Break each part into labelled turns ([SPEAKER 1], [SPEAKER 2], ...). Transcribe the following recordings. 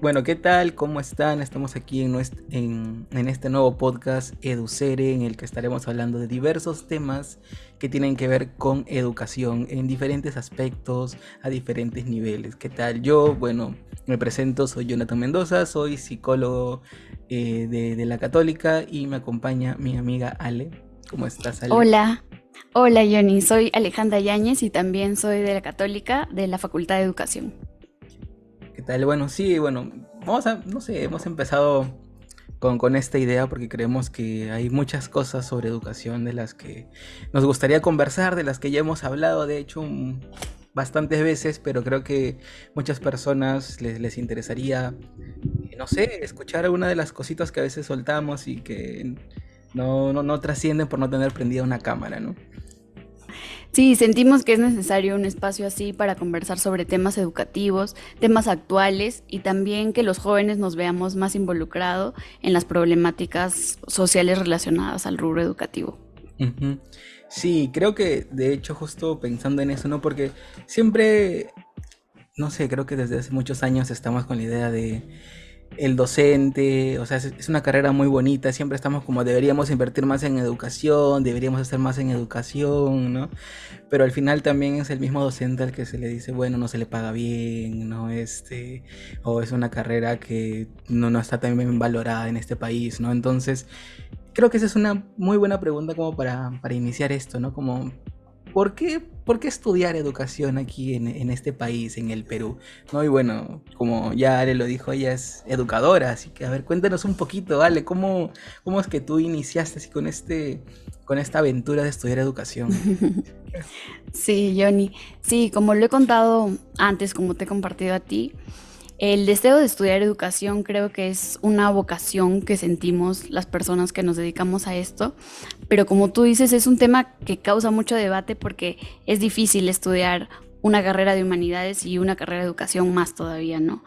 [SPEAKER 1] Bueno, ¿qué tal? ¿Cómo están? Estamos aquí en este nuevo podcast EduCere, en el que estaremos hablando de diversos temas que tienen que ver con educación en diferentes aspectos, a diferentes niveles. ¿Qué tal? Me presento, soy Jonathan Mendoza, soy psicólogo de la Católica y me acompaña mi amiga Ale. ¿Cómo estás, Ale?
[SPEAKER 2] Hola, hola Johnny, soy Alejandra Yáñez y también soy de la Católica de la Facultad de Educación.
[SPEAKER 1] ¿Qué tal? No sé, hemos empezado con esta idea porque creemos que hay muchas cosas sobre educación de las que nos gustaría conversar, de las que ya hemos hablado, de hecho, bastantes veces, pero creo que muchas personas les interesaría, no sé, escuchar alguna de las cositas que a veces soltamos y que no trascienden por no tener prendida una cámara, ¿no?
[SPEAKER 2] Sí, sentimos que es necesario un espacio así para conversar sobre temas educativos, temas actuales y también que los jóvenes nos veamos más involucrados en las problemáticas sociales relacionadas al rubro educativo.
[SPEAKER 1] Ujú. Sí, creo que de hecho justo pensando en eso, ¿no? Porque siempre, no sé, creo que desde hace muchos años estamos con la idea de el docente, o sea, es una carrera muy bonita, siempre estamos como deberíamos invertir más en educación, deberíamos hacer más en educación, ¿no? Pero al final también es el mismo docente al que se le dice, bueno, no se le paga bien, ¿no? O es una carrera que no está tan bien valorada en este país, ¿no? Entonces, creo que esa es una muy buena pregunta como para iniciar esto, ¿no? Como, ¿por qué estudiar educación aquí en este país, en el Perú? ¿No? Y bueno, como ya Ale lo dijo, ella es educadora, así que a ver, cuéntanos un poquito, Ale, ¿cómo es que tú iniciaste así con esta aventura de estudiar educación?
[SPEAKER 2] Sí, Johnny. Sí, como lo he contado antes, como te he compartido a ti, el deseo de estudiar educación creo que es una vocación que sentimos las personas que nos dedicamos a esto, pero como tú dices, es un tema que causa mucho debate porque es difícil estudiar una carrera de humanidades y una carrera de educación más todavía, ¿no?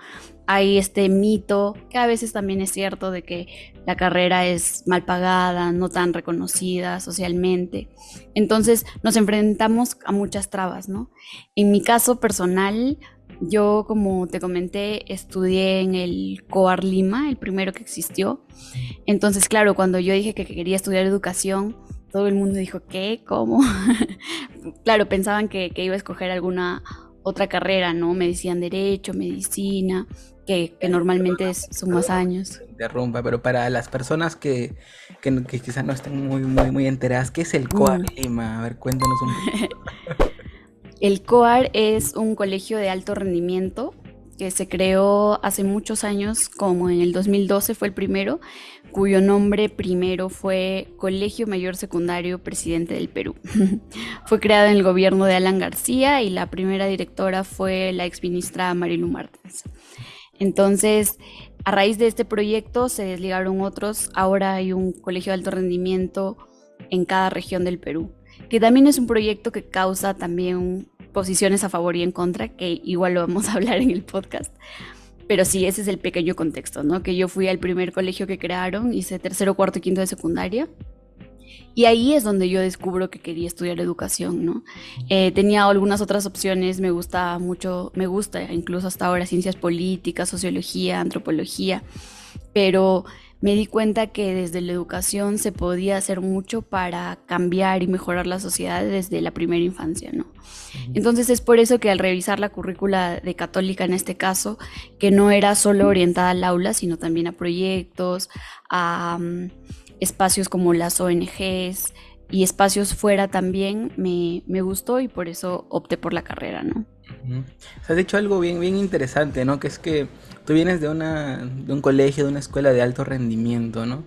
[SPEAKER 2] Hay este mito, que a veces también es cierto, de que la carrera es mal pagada, no tan reconocida socialmente. Entonces nos enfrentamos a muchas trabas, ¿no? En mi caso personal, yo, como te comenté, estudié en el COAR Lima, el primero que existió. Entonces, claro, cuando yo dije que quería estudiar educación, todo el mundo dijo, ¿qué? ¿Cómo? Claro, pensaban que iba a escoger alguna otra carrera, ¿no? Me decían derecho, medicina, que normalmente son más
[SPEAKER 1] Perdona que
[SPEAKER 2] años.
[SPEAKER 1] te interrumpa, pero para las personas que quizás no estén muy enteradas, ¿qué es el COAR
[SPEAKER 2] Mm.
[SPEAKER 1] Lima? A ver, cuéntanos un poquito.
[SPEAKER 2] El COAR es un colegio de alto rendimiento que se creó hace muchos años, como en el 2012 fue el primero, cuyo nombre primero fue Colegio Mayor Secundario Presidente del Perú. Fue creado en el gobierno de Alan García y la primera directora fue la exministra Marilu Martins. Entonces, a raíz de este proyecto se desligaron otros. Ahora hay un colegio de alto rendimiento en cada región del Perú, que también es un proyecto que causa también posiciones a favor y en contra, que igual lo vamos a hablar en el podcast. Pero sí, ese es el pequeño contexto, ¿no? Que yo fui al primer colegio que crearon, hice tercero, cuarto y quinto de secundaria. Y ahí es donde yo descubro que quería estudiar educación, ¿no? Tenía algunas otras opciones, me gusta mucho, me gusta incluso hasta ahora ciencias políticas, sociología, antropología, pero me di cuenta que desde la educación se podía hacer mucho para cambiar y mejorar la sociedad desde la primera infancia, ¿no?
[SPEAKER 1] Ujú.
[SPEAKER 2] Entonces es por eso que al revisar la currícula de Católica en este caso, que no era solo orientada al aula, sino también a proyectos, a espacios como las ONGs y espacios fuera también, me gustó y por eso opté por la carrera, ¿no?
[SPEAKER 1] Ujú. O sea, has dicho algo bien interesante, ¿no? Que es que tú vienes de un colegio, de una escuela de alto rendimiento, ¿no?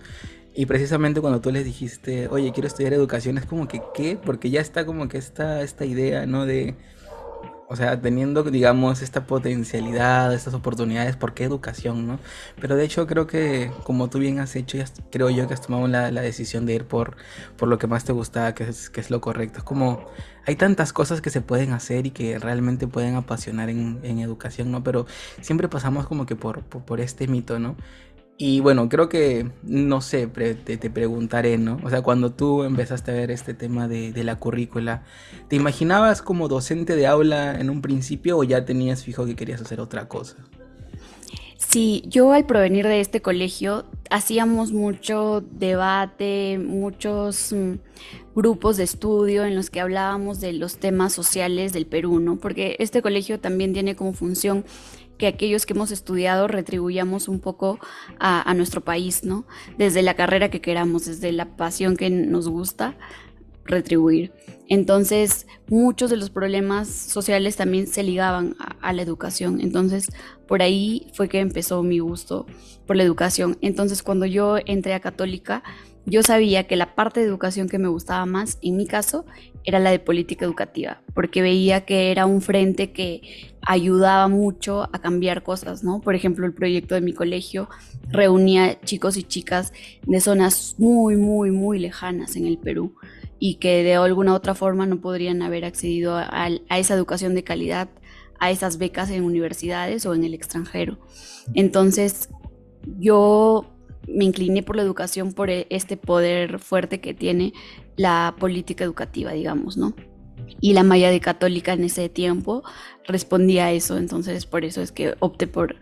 [SPEAKER 1] Y precisamente cuando tú les dijiste, oye, quiero estudiar educación, es como que, ¿qué? Porque ya está como que esta idea, ¿no? O sea, teniendo, digamos, esta potencialidad, estas oportunidades, ¿por qué educación, no? Pero de hecho creo que, como tú bien has hecho, creo yo que has tomado la decisión de ir por lo que más te gustaba, que es lo correcto. Es como, hay tantas cosas que se pueden hacer y que realmente pueden apasionar en educación, ¿no? Pero siempre pasamos como que por este mito, ¿no? Y bueno, creo que, no sé, te preguntaré, ¿no? O sea, cuando tú empezaste a ver este tema de la currícula, ¿te imaginabas como docente de aula en un principio o ya tenías fijo que querías hacer otra cosa?
[SPEAKER 2] Sí, yo al provenir de este colegio hacíamos mucho debate, muchos grupos de estudio en los que hablábamos de los temas sociales del Perú, ¿no? Porque este colegio también tiene como función que aquellos que hemos estudiado retribuyamos un poco a nuestro país, ¿no? Desde la carrera que queramos, desde la pasión que nos gusta, retribuir. Entonces, muchos de los problemas sociales también se ligaban a la educación. Entonces, por ahí fue que empezó mi gusto por la educación. Entonces, cuando yo entré a Católica, yo sabía que la parte de educación que me gustaba más, en mi caso, era la de política educativa, porque veía que era un frente que ayudaba mucho a cambiar cosas, ¿no? Por ejemplo, el proyecto de mi colegio reunía chicos y chicas de zonas muy, muy, muy lejanas en el Perú y que de alguna otra forma no podrían haber accedido a esa educación de calidad, a esas becas en universidades o en el extranjero. Entonces, yo me incliné por la educación por este poder fuerte que tiene la política educativa, digamos, ¿no? Y la malla de católica en ese tiempo respondía a eso, entonces por eso es que opté por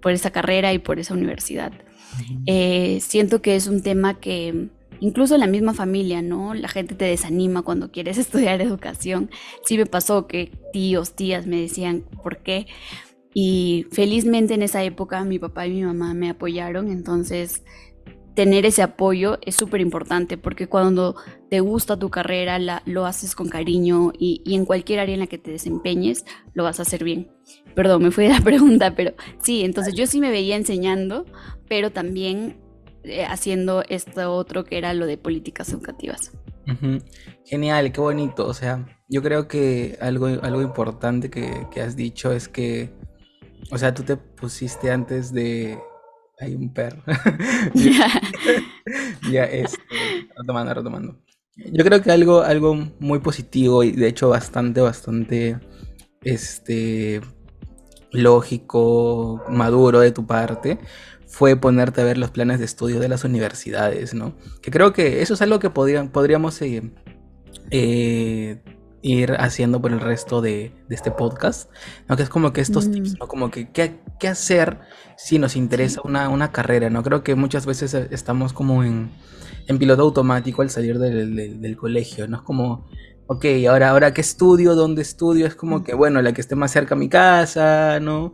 [SPEAKER 2] esa carrera y por esa universidad.
[SPEAKER 1] Ujú.
[SPEAKER 2] Siento que es un tema que incluso en la misma familia, ¿no? La gente te desanima cuando quieres estudiar educación. Sí me pasó que tíos, tías me decían, ¿por qué? Y felizmente en esa época mi papá y mi mamá me apoyaron, entonces tener ese apoyo es súper importante porque cuando te gusta tu carrera lo haces con cariño y en cualquier área en la que te desempeñes lo vas a hacer bien. Perdón, me fui de la pregunta, pero sí, entonces yo sí me veía enseñando, pero también haciendo esto otro que era lo de políticas educativas.
[SPEAKER 1] Ujú. Genial, qué bonito. O sea, yo creo que algo importante que has dicho es que, o sea, tú te pusiste antes de... Hay un perro. Ya, ya, retomando, retomando. Yo creo que algo muy positivo y de hecho bastante, este, lógico, maduro de tu parte, fue ponerte a ver los planes de estudio de las universidades, ¿no? Que creo que eso es algo que podríamos eh, ir haciendo por el resto de este podcast, ¿no? Que es como que estos tips,
[SPEAKER 2] Mm,
[SPEAKER 1] ¿no? Como que qué hacer si nos interesa
[SPEAKER 2] sí.
[SPEAKER 1] una carrera, ¿no? Creo que muchas veces estamos como en piloto automático al salir del colegio, ¿no? Es como, ok, ahora qué estudio, dónde estudio, es como que, bueno, la que esté más cerca a mi casa, ¿no?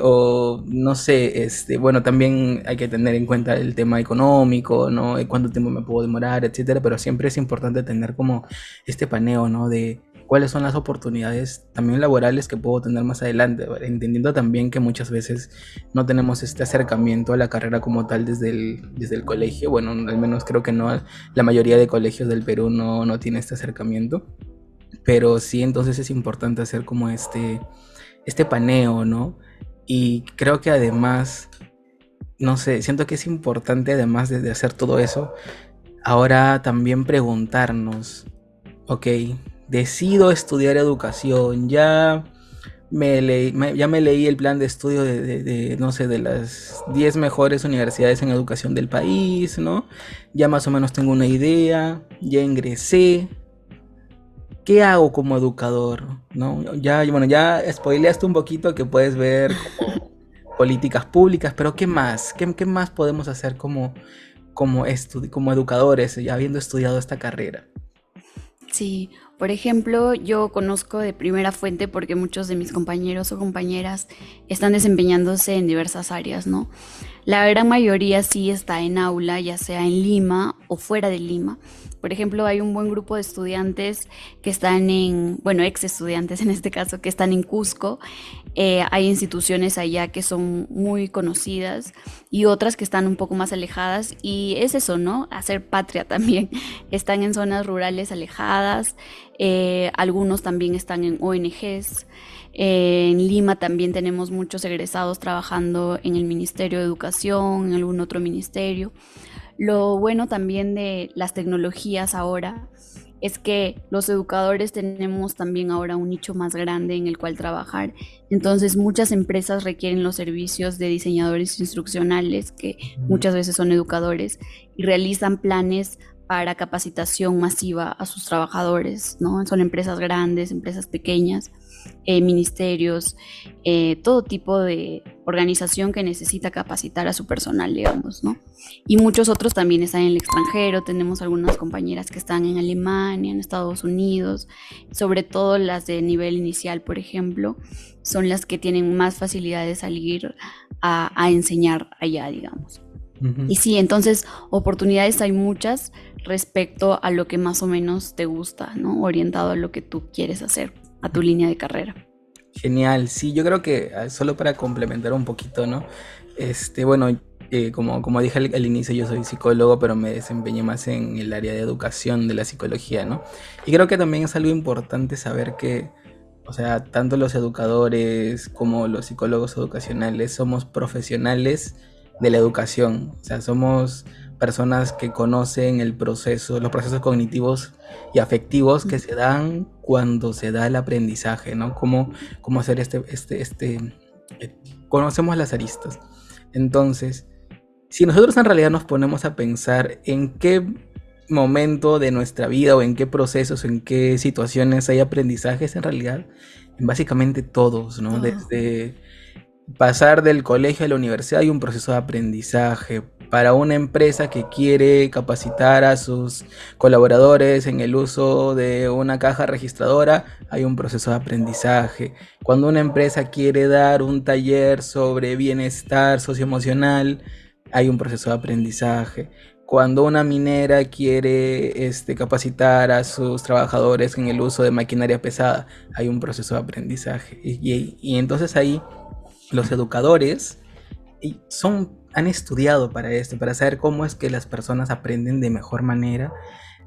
[SPEAKER 1] O no sé, bueno, también hay que tener en cuenta el tema económico, ¿no? Cuánto tiempo me puedo demorar, etcétera, pero siempre es importante tener como este paneo, ¿no? De cuáles son las oportunidades también laborales que puedo tener más adelante, ¿vale? Entendiendo también que muchas veces no tenemos este acercamiento a la carrera como tal desde el colegio, bueno, al menos creo que no, la mayoría de colegios del Perú no tiene este acercamiento, pero sí, entonces es importante hacer como este paneo, ¿no? Y creo que además, no sé, siento que es importante además de hacer todo eso, ahora también preguntarnos, ok, decido estudiar educación, ya me leí el plan de estudio no sé, de las 10 mejores universidades en educación del país, ¿no? Ya más o menos tengo una idea, ya ingresé. ¿Qué hago como educador? ¿No? Bueno, ya spoileaste un poquito que puedes ver como políticas públicas, pero ¿qué más? ¿Qué más podemos hacer como educadores, ya habiendo estudiado esta carrera?
[SPEAKER 2] Sí, por ejemplo, yo conozco de primera fuente porque muchos de mis compañeros o compañeras están desempeñándose en diversas áreas, ¿no? La gran mayoría sí está en aula, ya sea en Lima o fuera de Lima. Por ejemplo, hay un buen grupo de estudiantes que están bueno, ex estudiantes en este caso, que están en Cusco. Hay instituciones allá que son muy conocidas y otras que están un poco más alejadas. Y es eso, ¿no? Hacer patria también. Están en zonas rurales alejadas, algunos también están en ONGs. En Lima también tenemos muchos egresados trabajando en el Ministerio de Educación, en algún otro ministerio. Lo bueno también de las tecnologías ahora es que los educadores tenemos también ahora un nicho más grande en el cual trabajar. Entonces muchas empresas requieren los servicios de diseñadores instruccionales, que
[SPEAKER 1] Mm.
[SPEAKER 2] muchas veces son educadores, y realizan planes para capacitación masiva a sus trabajadores, ¿no? Son empresas grandes, empresas pequeñas. ministerios, todo tipo de organización que necesita capacitar a su personal, digamos, ¿no? Y muchos otros también están en el extranjero, tenemos algunas compañeras que están en Alemania, en Estados Unidos, sobre todo las de nivel inicial, por ejemplo, son las que tienen más facilidad de salir a enseñar allá, digamos.
[SPEAKER 1] Ujú.
[SPEAKER 2] Y sí, entonces oportunidades hay muchas respecto a lo que más o menos te gusta, ¿no? Orientado a lo que tú quieres hacer, a tu línea de carrera.
[SPEAKER 1] Genial, sí, yo creo que solo para complementar un poquito, ¿no? Bueno, como dije al inicio, yo soy psicólogo, pero me desempeñé más en el área de educación de la psicología, ¿no? Y creo que también es algo importante saber que, o sea, tanto los educadores como los psicólogos educacionales somos profesionales de la educación, o sea, somos personas que conocen el proceso, los procesos cognitivos y afectivos que se dan cuando se da el aprendizaje, ¿no? Cómo hacer eh, conocemos las aristas. Entonces, si nosotros en realidad nos ponemos a pensar en qué momento de nuestra vida o en qué procesos o en qué situaciones hay aprendizajes, en realidad, en básicamente todos, ¿no?
[SPEAKER 2] Todo.
[SPEAKER 1] Desde pasar del colegio a la universidad hay un proceso de aprendizaje. Para una empresa que quiere capacitar a sus colaboradores en el uso de una caja registradora, hay un proceso de aprendizaje. Cuando una empresa quiere dar un taller sobre bienestar socioemocional, hay un proceso de aprendizaje. Cuando una minera quiere capacitar a sus trabajadores en el uso de maquinaria pesada, hay un proceso de aprendizaje. Y entonces ahí los educadores han estudiado para esto, para saber cómo es que las personas aprenden de mejor manera,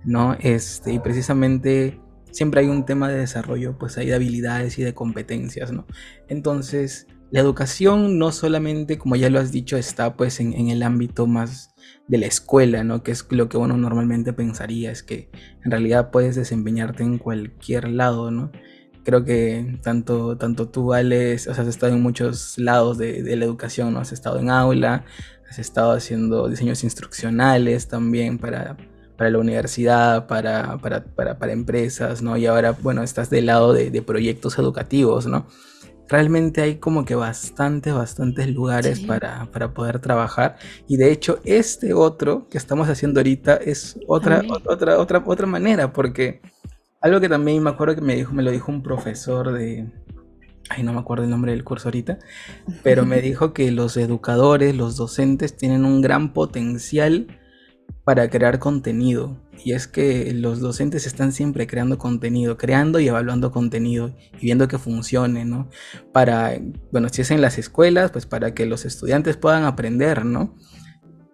[SPEAKER 1] ¿no? Y precisamente siempre hay un tema de desarrollo, pues hay de habilidades y de competencias, ¿no? Entonces, la educación no solamente, como ya lo has dicho, está pues en el ámbito más de la escuela, ¿no? Que es lo que uno normalmente pensaría, es que en realidad puedes desempeñarte en cualquier lado, ¿no? Creo que tanto tú, Alex, o sea, has estado en muchos lados de la educación, ¿no? Has estado en aula, has estado haciendo diseños instruccionales también para la universidad, para empresas, ¿no? Y ahora, bueno, estás del lado de proyectos educativos, ¿no? Realmente hay como que bastantes lugares
[SPEAKER 2] Sí,
[SPEAKER 1] para poder trabajar. Y de hecho, este otro que estamos haciendo ahorita es
[SPEAKER 2] también.
[SPEAKER 1] otra manera, porque algo que también me acuerdo que me lo dijo un profesor ay, no me acuerdo el nombre del curso ahorita, pero me dijo que los educadores, los docentes tienen un gran potencial para crear contenido. Y es que los docentes están siempre creando contenido, creando y evaluando contenido y viendo que funcione, ¿no? Bueno, si es en las escuelas, pues para que los estudiantes puedan aprender, ¿no?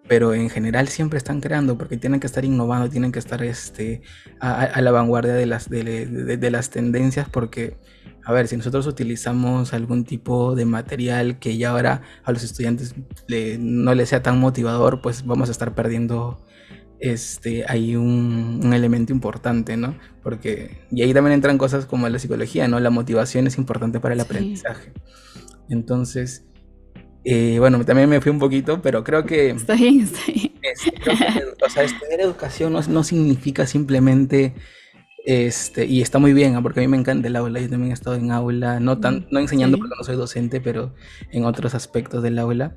[SPEAKER 1] Pero en general siempre están creando porque tienen que estar innovando, tienen que estar a la vanguardia de las tendencias porque, a ver, si nosotros utilizamos algún tipo de material que ya ahora a los estudiantes no les sea tan motivador, pues vamos a estar perdiendo hay un elemento importante, ¿no? Porque, y ahí también entran cosas como la psicología, ¿no? La motivación es importante para el
[SPEAKER 2] Sí,
[SPEAKER 1] aprendizaje. Entonces, bueno, también me fui un poquito, pero creo que
[SPEAKER 2] está bien, está bien.
[SPEAKER 1] o sea, estudiar educación no significa simplemente, y está muy bien, ¿ah? Porque a mí me encanta el aula, yo también he estado en aula, no enseñando porque
[SPEAKER 2] Sí,
[SPEAKER 1] no soy docente, pero en otros aspectos del aula.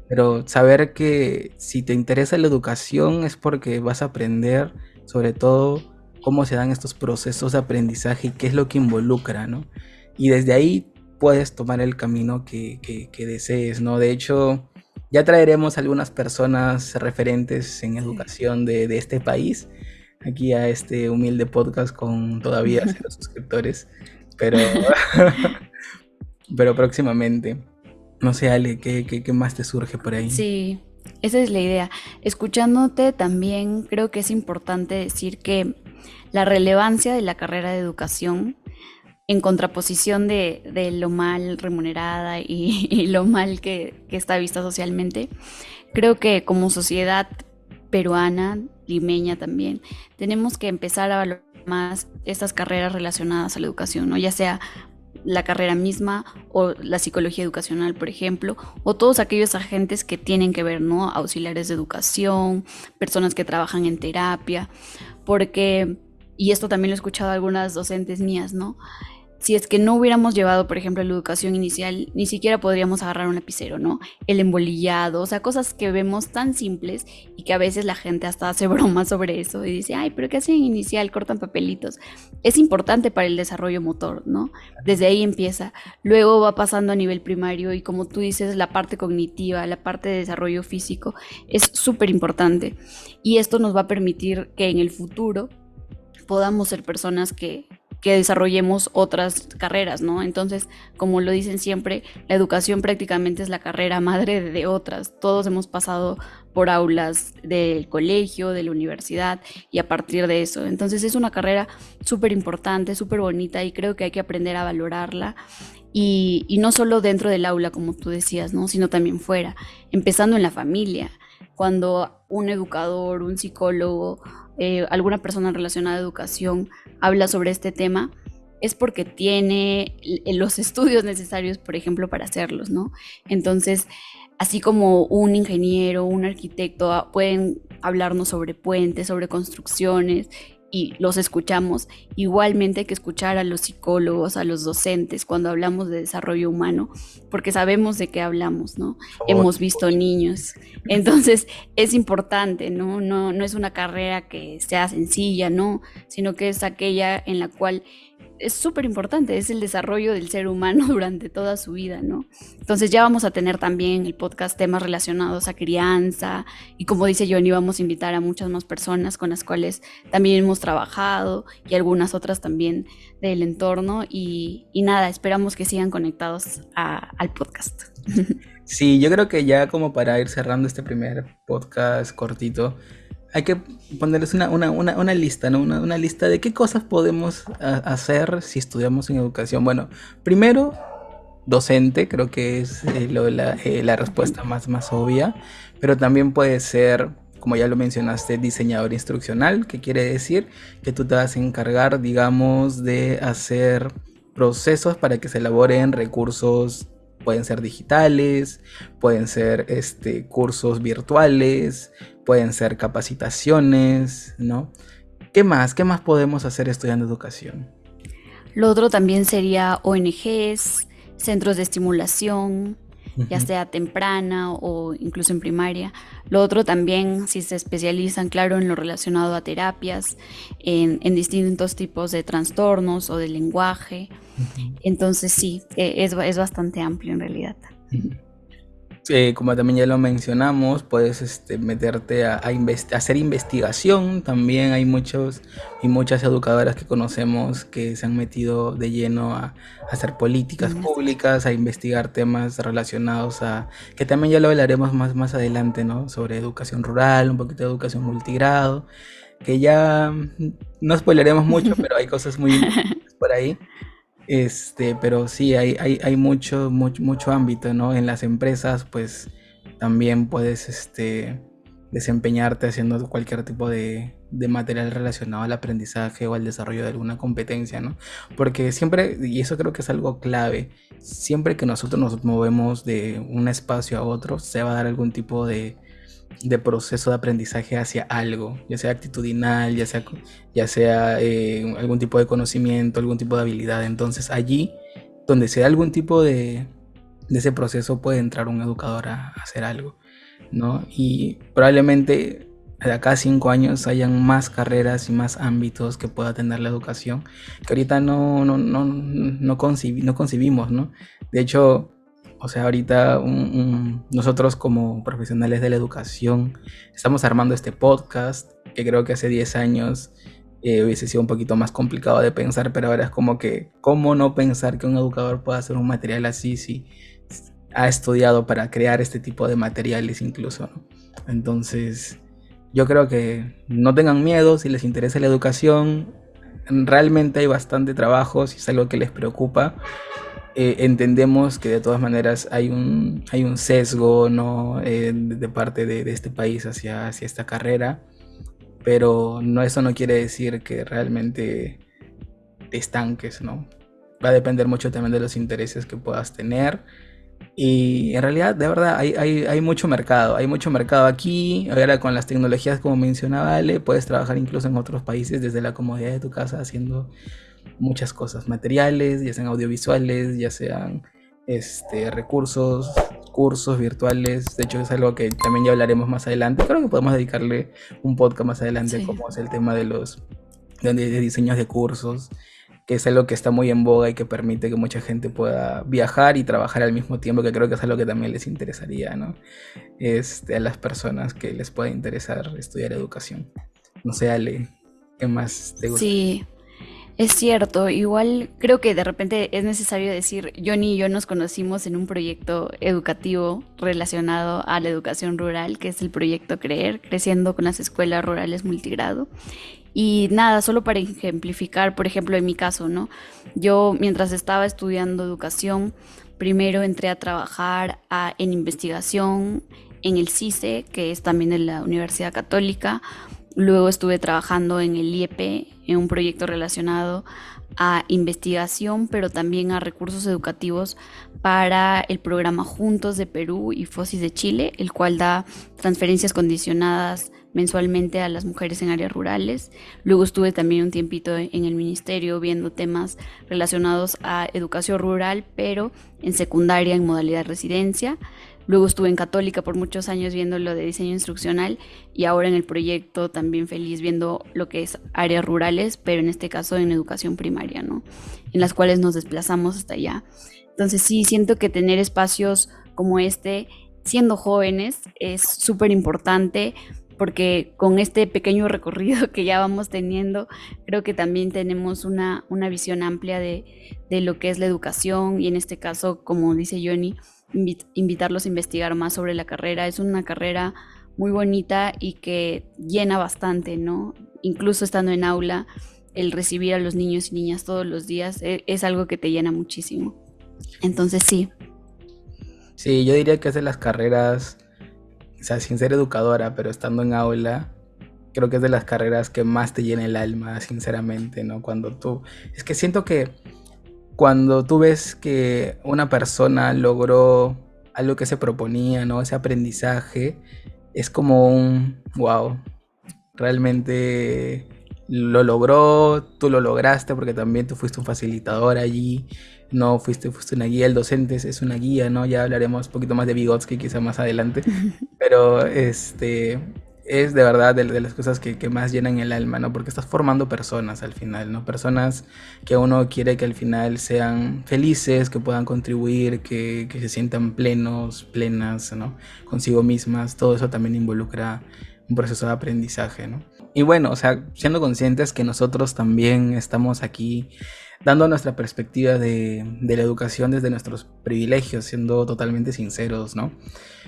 [SPEAKER 1] Pero saber que si te interesa la educación es porque vas a aprender sobre todo cómo se dan estos procesos de aprendizaje y qué es lo que involucra, ¿no? Y desde ahí puedes tomar el camino que desees, ¿no? De hecho, ya traeremos algunas personas referentes en
[SPEAKER 2] sí.
[SPEAKER 1] educación de este país, aquí a este humilde podcast con todavía 0 suscriptores, pero, pero próximamente. No sé, Ale, ¿qué más te surge por ahí?
[SPEAKER 2] Sí, esa es la idea. Escuchándote también creo que es importante decir que la relevancia de la carrera de educación en contraposición de lo mal remunerada y lo mal que está vista socialmente, creo que como sociedad peruana, limeña también, tenemos que empezar a valorar más estas carreras relacionadas a la educación, ¿no? Ya sea la carrera misma o la psicología educacional, por ejemplo, o todos aquellos agentes que tienen que ver, ¿no? Auxiliares de educación, personas que trabajan en terapia, porque, y esto también lo he escuchado a algunas docentes mías, ¿no? si es que no hubiéramos llevado, por ejemplo, la educación inicial, ni siquiera podríamos agarrar un lapicero, ¿no? El embolillado, o sea, cosas que vemos tan simples y que a veces la gente hasta hace bromas sobre eso y dice, ay, pero ¿qué hacen en inicial? Cortan papelitos. Es importante para el desarrollo motor, ¿no? Desde ahí empieza. Luego va pasando a nivel primario y como tú dices, la parte cognitiva, la parte de desarrollo físico es súper importante. Y esto nos va a permitir que en el futuro podamos ser personas que desarrollemos otras carreras, ¿no? Entonces, como lo dicen siempre, la educación prácticamente es la carrera madre de otras. Todos hemos pasado por aulas del colegio, de la universidad y a partir de eso. Entonces es una carrera súper importante, súper bonita y creo que hay que aprender a valorarla y no solo dentro del aula, como tú decías, ¿no? Sino también fuera, empezando en la familia. Cuando un educador, un psicólogo, alguna persona relacionada a educación habla sobre este tema, es porque tiene los estudios necesarios, por ejemplo, para hacerlos, ¿no? Entonces, así como un ingeniero, un arquitecto pueden hablarnos sobre puentes, sobre construcciones y los escuchamos, igualmente hay que escuchar a los psicólogos, a los docentes cuando hablamos de desarrollo humano, porque sabemos de qué hablamos, ¿no?
[SPEAKER 1] Por favor.
[SPEAKER 2] Hemos visto niños. Entonces es importante, ¿no? No es una carrera que sea sencilla, ¿no? Sino que es aquella en la cual es súper importante, es el desarrollo del ser humano durante toda su vida, ¿no? Entonces ya vamos a tener también en el podcast temas relacionados a crianza y como dice Johnny, vamos a invitar a muchas más personas con las cuales también hemos trabajado y algunas otras también del entorno y nada, esperamos que sigan conectados al podcast.
[SPEAKER 1] Sí, yo creo que ya como para ir cerrando este primer podcast cortito, hay que ponerles una lista, ¿no? Una lista de qué cosas podemos hacer si estudiamos en educación. Bueno, primero, docente, creo que es la respuesta más obvia, pero también puede ser, como ya lo mencionaste, diseñador instruccional, que quiere decir que tú te vas a encargar, digamos, de hacer procesos para que se elaboren recursos. Pueden ser digitales, pueden ser cursos virtuales, pueden ser capacitaciones, ¿no? ¿Qué más? ¿Qué más podemos hacer estudiando educación?
[SPEAKER 2] Lo otro también sería ONGs, centros de estimulación, ya
[SPEAKER 1] Ujú.
[SPEAKER 2] sea temprana o incluso en primaria. Lo otro también, si se especializan, claro, en lo relacionado a terapias, en distintos tipos de trastornos o de lenguaje.
[SPEAKER 1] Ujú.
[SPEAKER 2] Entonces sí, es bastante amplio en realidad.
[SPEAKER 1] Ujú. Como también ya lo mencionamos, puedes meterte a hacer investigación. También hay muchos y muchas educadoras que conocemos que se han metido de lleno a hacer políticas públicas, a investigar temas relacionados que también ya lo hablaremos más adelante, ¿no? Sobre educación rural, un poquito de educación multigrado, que ya no spoileremos mucho, pero hay cosas muy interesantes por ahí. Pero sí, hay mucho ámbito, ¿no? En las empresas, pues también puedes desempeñarte haciendo cualquier tipo de material relacionado al aprendizaje o al desarrollo de alguna competencia, ¿no? Porque siempre, y eso creo que es algo clave, siempre que nosotros nos movemos de un espacio a otro, se va a dar algún tipo de proceso de aprendizaje hacia algo, ya sea actitudinal, ya sea algún tipo de conocimiento, algún tipo de habilidad. Entonces allí, donde sea algún tipo de ese proceso, puede entrar un educador a hacer algo, ¿no? Y probablemente de acá a 5 años hayan más carreras y más ámbitos que pueda tener la educación, que ahorita no concibimos, ¿no? De hecho, o sea, ahorita nosotros como profesionales de la educación estamos armando este podcast, que creo que hace 10 años hubiese sido un poquito más complicado de pensar, pero ahora es como que, ¿cómo no pensar que un educador pueda hacer un material así si ha estudiado para crear este tipo de materiales incluso, ¿no? Entonces, yo creo que no tengan miedo si les interesa la educación. Realmente hay bastante trabajo si es algo que les preocupa. Entendemos que de todas maneras hay un sesgo, ¿no? De parte de este país hacia esta carrera, pero eso no quiere decir que realmente te estanques, ¿no? Va a depender mucho también de los intereses que puedas tener. Y en realidad, de verdad, hay mucho mercado aquí. Ahora con las tecnologías, como mencionaba Ale, puedes trabajar incluso en otros países desde la comodidad de tu casa haciendo muchas cosas, materiales, ya sean audiovisuales, ya sean recursos, cursos virtuales. De hecho, es algo que también ya hablaremos más adelante. Creo que podemos dedicarle un podcast más adelante a
[SPEAKER 2] Sí.
[SPEAKER 1] cómo es el tema de diseños de cursos, que es algo que está muy en boga y que permite que mucha gente pueda viajar y trabajar al mismo tiempo, que creo que es algo que también les interesaría, ¿no? A las personas que les pueda interesar estudiar educación. No sé, Ale, ¿qué más te gusta?
[SPEAKER 2] Sí, es cierto. Igual creo que de repente es necesario decir, Johnny y yo nos conocimos en un proyecto educativo relacionado a la educación rural, que es el proyecto CREER, Creciendo con las Escuelas Rurales Multigrado. Y nada, solo para ejemplificar, por ejemplo, en mi caso, ¿no? Yo mientras estaba estudiando educación, primero entré a trabajar en investigación en el CICE, que es también de la Universidad Católica. Luego estuve trabajando en el IEP, en un proyecto relacionado a investigación, pero también a recursos educativos para el programa Juntos de Perú y FOSIS de Chile, el cual da transferencias condicionadas mensualmente a las mujeres en áreas rurales. Luego estuve también un tiempito en el ministerio viendo temas relacionados a educación rural, pero en secundaria en modalidad residencia. Luego estuve en Católica por muchos años viendo lo de diseño instruccional y ahora en el proyecto también feliz viendo lo que es áreas rurales, pero en este caso en educación primaria, ¿no? En las cuales nos desplazamos hasta allá. Entonces sí, siento que tener espacios como este, siendo jóvenes, es súper importante porque con este pequeño recorrido que ya vamos teniendo, creo que también tenemos una visión amplia de lo que es la educación y en este caso, como dice Johnny, invitarlos a investigar más sobre la carrera. Es una carrera muy bonita y que llena bastante, ¿no? Incluso estando en aula, el recibir a los niños y niñas todos los días es algo que te llena muchísimo. Entonces sí,
[SPEAKER 1] Sí, yo diría que es de las carreras, o sea, sin ser educadora, pero estando en aula, creo que es de las carreras que más te llena el alma, sinceramente, ¿no? Es que siento que cuando tú ves que una persona logró algo que se proponía, ¿no? Ese aprendizaje, es como un, wow, realmente lo logró, tú lo lograste porque también tú fuiste un facilitador allí, no fuiste una guía, el docente es una guía, ¿no? Ya hablaremos un poquito más de Vygotsky quizá más adelante, pero es de verdad de las cosas que más llenan el alma, ¿no? Porque estás formando personas al final, ¿no? Personas que uno quiere que al final sean felices, que puedan contribuir, que se sientan plenos, plenas, ¿no? Consigo mismas, todo eso también involucra un proceso de aprendizaje, ¿no? Y bueno, o sea, siendo conscientes que nosotros también estamos aquí dando nuestra perspectiva de la educación desde nuestros privilegios, siendo totalmente sinceros, ¿no?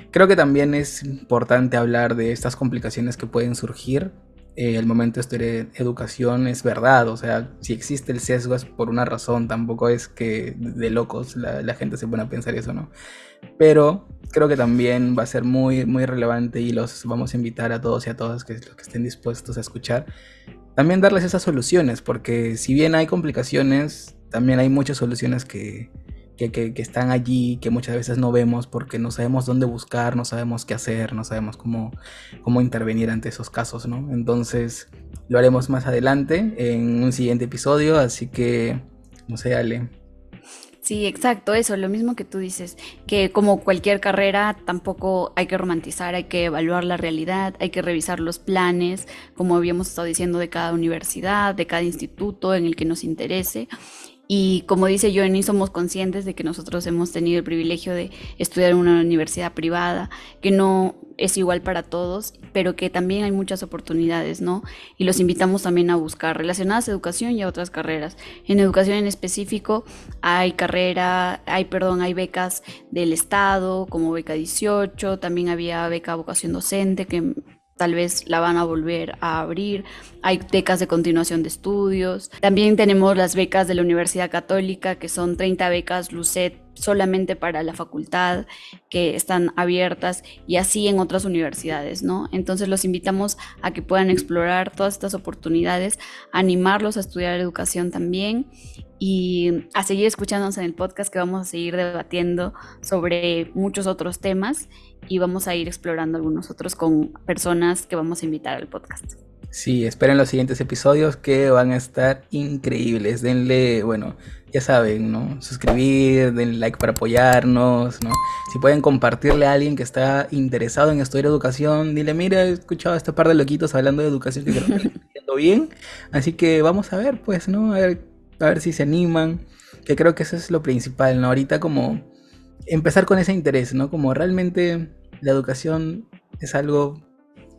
[SPEAKER 1] Creo que también es importante hablar de estas complicaciones que pueden surgir al momento de estudiar educación, es verdad, o sea, si existe el sesgo es por una razón, tampoco es que de locos la gente se pone a pensar eso, ¿no? Pero creo que también va a ser muy, muy relevante y los vamos a invitar a todos y a todas que los que estén dispuestos a escuchar, también darles esas soluciones, porque si bien hay complicaciones, también hay muchas soluciones que están allí, que muchas veces no vemos porque no sabemos dónde buscar, no sabemos qué hacer, no sabemos cómo intervenir ante esos casos, ¿no? Entonces lo haremos más adelante en un siguiente episodio, así que, no sé, Ale.
[SPEAKER 2] sí, exacto, eso, lo mismo que tú dices, que como cualquier carrera tampoco hay que romantizar, hay que evaluar la realidad, hay que revisar los planes, como habíamos estado diciendo, de cada universidad, de cada instituto en el que nos interese. Y como dice Johnny, somos conscientes de que nosotros hemos tenido el privilegio de estudiar en una universidad privada, que no es igual para todos, pero que también hay muchas oportunidades, ¿no? Y los invitamos también a buscar relacionadas a educación y a otras carreras. En educación en específico hay becas del Estado, como beca 18, también había beca vocación docente, que tal vez la van a volver a abrir. Hay becas de continuación de estudios. También tenemos las becas de la Universidad Católica, que son 30 becas Lucet solamente para la facultad, que están abiertas y así en otras universidades, ¿no? Entonces los invitamos a que puedan explorar todas estas oportunidades, animarlos a estudiar educación también y a seguir escuchándonos en el podcast que vamos a seguir debatiendo sobre muchos otros temas y vamos a ir explorando algunos otros con personas que vamos a invitar al podcast.
[SPEAKER 1] Sí, esperen los siguientes episodios que van a estar increíbles. Denle, bueno, ya saben, ¿no? Suscribir, denle like para apoyarnos, ¿no? Si pueden compartirle a alguien que está interesado en estudiar educación, dile, mira, he escuchado a este par de loquitos hablando de educación que creo que le está yendo bien. Así que vamos a ver, pues, ¿no? A ver si se animan, que creo que eso es lo principal, ¿no? Ahorita como empezar con ese interés, ¿no? Como realmente la educación es algo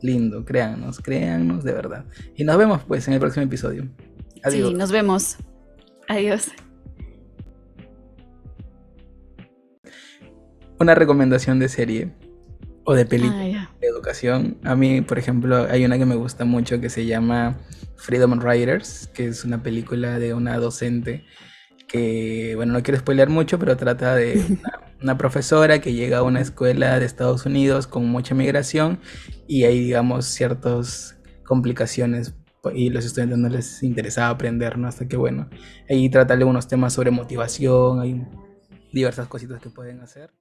[SPEAKER 1] lindo, créannos de verdad. Y nos vemos pues en el próximo episodio.
[SPEAKER 2] Sí,
[SPEAKER 1] Adiós.
[SPEAKER 2] nos vemos. Adiós.
[SPEAKER 1] Una recomendación de serie o de
[SPEAKER 2] Ah,
[SPEAKER 1] película
[SPEAKER 2] ya.
[SPEAKER 1] de educación. A mí, por ejemplo, hay una que me gusta mucho que se llama Freedom Riders, que es una película de una docente que, bueno, no quiero spoilear mucho, pero trata de una profesora que llega a una escuela de Estados Unidos con mucha migración y hay, digamos, ciertas complicaciones y los estudiantes no les interesaba aprender, ¿no? Hasta que, bueno, ahí trata algunos temas sobre motivación, hay diversas cositas que pueden hacer.